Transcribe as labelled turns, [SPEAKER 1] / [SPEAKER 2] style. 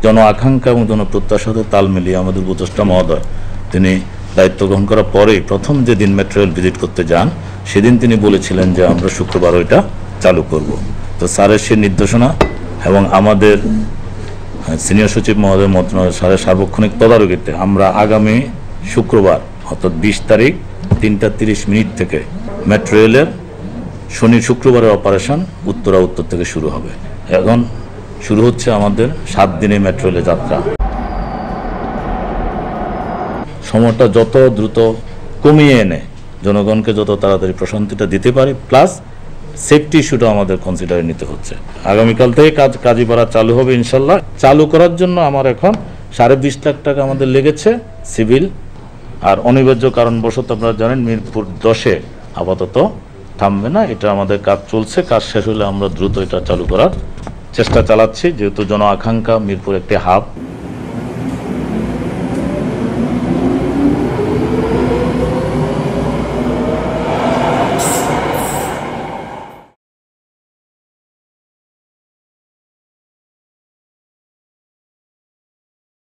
[SPEAKER 1] জন আকাঙ্ক্ষা এবং জন প্রত্যাশার সাথে তাল মিলিয়ে আমাদের উপদেষ্টা মহোদয় তিনি দায়িত্ব গ্রহণ করার পরেই প্রথম যেদিন মেট্রো রেল ভিজিট করতে যান সেদিন তিনি বলেছিলেন যে আমরা শুক্রবার ওইটা চালু করব। তো স্যারের সেই নির্দেশনা এবং আমাদের সিনিয়র সচিব মহোদয় মন্ত্রণালয়ের স্যারের সার্বক্ষণিক তদারকিতে আমরা আগামী শুক্রবার অর্থাৎ 20 তারিখ 3টা 30 মিনিট থেকে মেট্রো রেলের শুক্রবারের অপারেশন উত্তরা উত্তর থেকে শুরু হবে। এখন শুরু হচ্ছে আমাদের 7 দিনের মেট্রো রেলের যাত্রা। সময়টা যত দ্রুত কমিয়ে এনে জনগণকে যত তাড়াতাড়ি প্রশান্তিটা দিতে পারি, প্লাস সেফটি ইস্যুটা আমাদের কনসিডারে নিতে হচ্ছে। আগামীকাল থেকে কাজীপাড়া চালু হবে ইনশাল্লাহ। চালু করার জন্য আমার এখন 20.5 লাখ টাকা আমাদের লেগেছে সিভিল, আর অনিবার্য কারণবশত আপনারা জানেন মিরপুর 10-এ আপাতত থামবে না, এটা আমাদের কাজ চলছে। কাজ শেষ হলে আমরা দ্রুত এটা চালু করার চেষ্টা চালাচ্ছি, যেহেতু জন আকাঙ্ক্ষা মিরপুর একটি হাব।